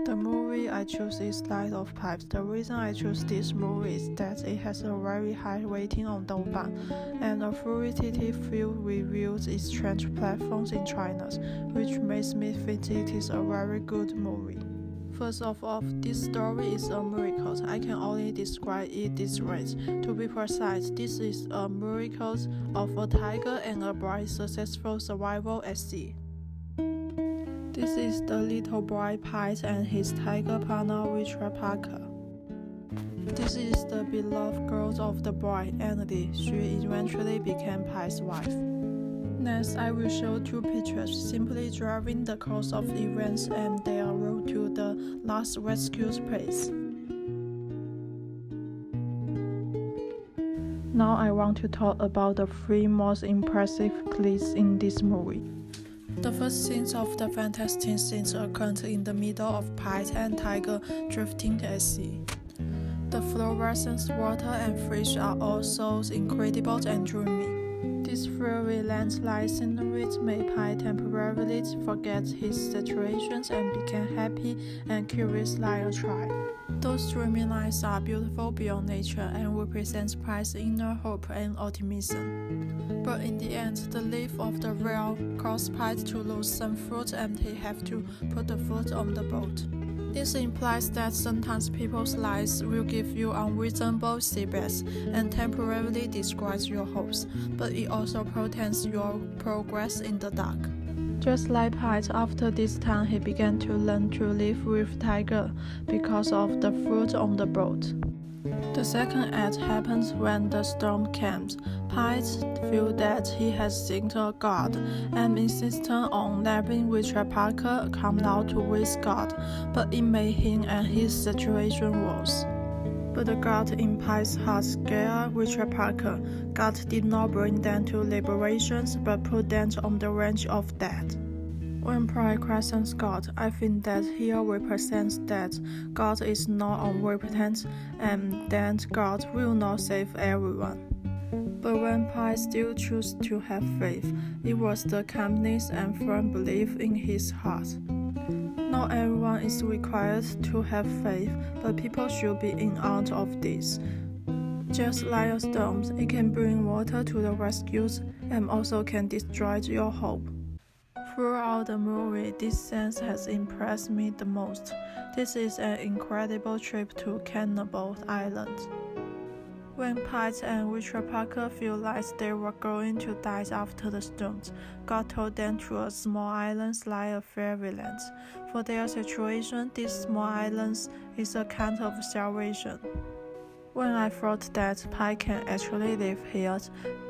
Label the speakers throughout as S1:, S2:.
S1: The movie I choose is Light of Pipes. The reason I choose this movie is that it has a very high rating on Douban and authoritative field reviews its trend platforms in China, which makes me think it is a very good movie. First of all, this story is a miracle. I can only describe it this way. To be precise, this is a miracle of a tiger and a boy's successful survival at sea. This is the little boy Pite and his tiger partner Richard Parker. This is the beloved girl of the boy, Andy. She eventually became Pite's wife. Next, I will show two pictures, simply drawing the course of events and their road to the last rescue place. Now I want to talk about the three most impressive clips in this movie. The first scenes of the fantastic scenes occurred in the middle of Pite and Tiger drifting at sea. The fluorescent water and fish are also incredible and dreamy. This very landslide scenery made Pite temporarily forget his situations and became happy and curious like a child. Those dreamy lines are beautiful beyond nature and represent Pite's inner hope and optimism. But in the end, the leaf of the rail caused Pite to lose some fruit and he had to put the food on the boat. This implies that sometimes people's lies will give you unreasonable setbacks and temporarily destroys your hopes, but it also protects your progress in the dark. Just like Pite, after this time he began to learn to live with Tiger because of the fruit on the boat. The second act happens when the storm comes. Pite feels that he has seen a god and insisted on letting Richard Parker come out to raise God, but it made him and his situation worse. But the God in Pite's heart scared Richard Parker. God did not bring them to liberation, but put them on the range of death. When pride questions God, I think that here represents that God is not omnipotent and that God will not save everyone. But when Pite still chose to have faith, it was the calmness and firm belief in his heart. Not everyone is required to have faith, but people should be in awe of this. Just like a storm, it can bring water to the rescue and also can destroy your hope. Throughout the movie, this sense has impressed me the most. This is an incredible trip to Cannibal Island. When Pite and Richard Parker feel like they were going to die after the storm, God told them to a small island like a fairyland. For their situation, these small islands is a kind of salvation. When I thought that Pite can actually live here,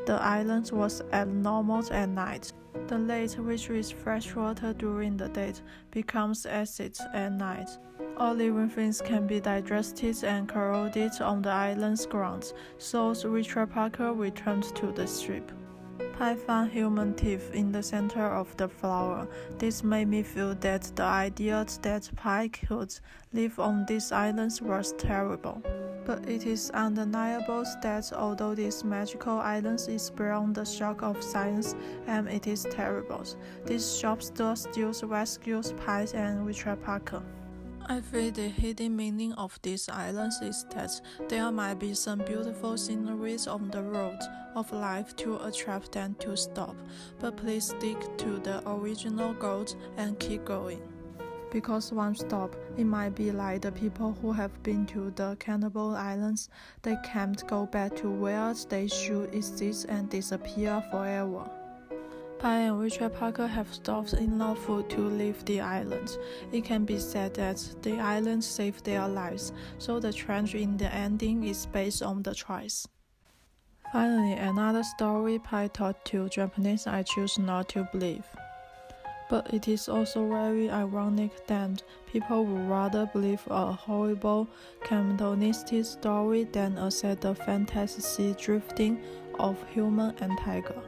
S1: the island was abnormal at night. The lake, which is fresh water during the day, becomes acid at night. All living things can be digested and corroded on the island's ground, so Richard Parker returned to the ship. Pite found human teeth in the center of the flower. This made me feel that the idea that Pite could live on these islands was terrible. But it is undeniable that although this magical island is beyond the shock of science and it is terrible, this shop still rescues Pite and Richard Parker. I feel the hidden meaning of these islands is that there might be some beautiful sceneries on the road of life to attract them to stop, but please stick to the original goal and keep going. Because one stop, it might be like the people who have been to the Cannibal Islands. They can't go back to where they should exist and disappear forever. Pite and Richard Parker have stopped enough food to leave the island. It can be said that the island saved their lives, so the trend in the ending is based on the choice. Finally, another story Pite told to Japanese I choose not to believe. But it is also very ironic that people would rather believe a horrible cannibalistic story than a sad fantasy drifting of human and tiger.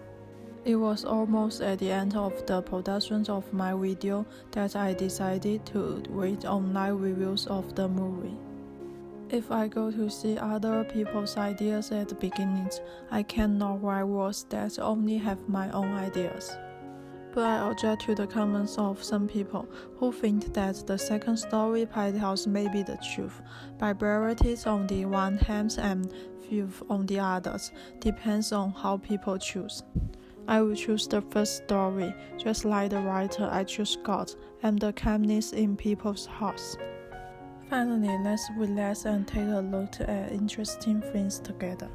S1: It was almost at the end of the production of my video that I decided to read online reviews of the movie. If I go to see other people's ideas at the beginning, I cannot write words that only have my own ideas. But I object to the comments of some people who think that the second-story Pi house may be the truth. Barbarities on the one hand and filth on the others depends on how people choose. I will choose the first story, just like the writer I choose God and the calmness in people's hearts. Finally, let's relax and take a look at interesting things together.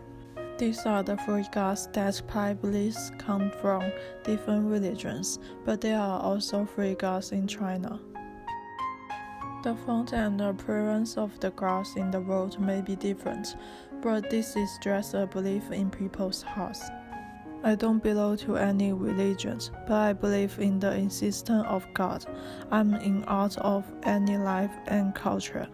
S1: These are the three gods that Pi believes come from different religions, but there are also three gods in China. The form and the appearance of the gods in the world may be different, but this is just a belief in people's hearts. I don't belong to any religion, but I believe in the existence of God. I'm in awe of any life and culture.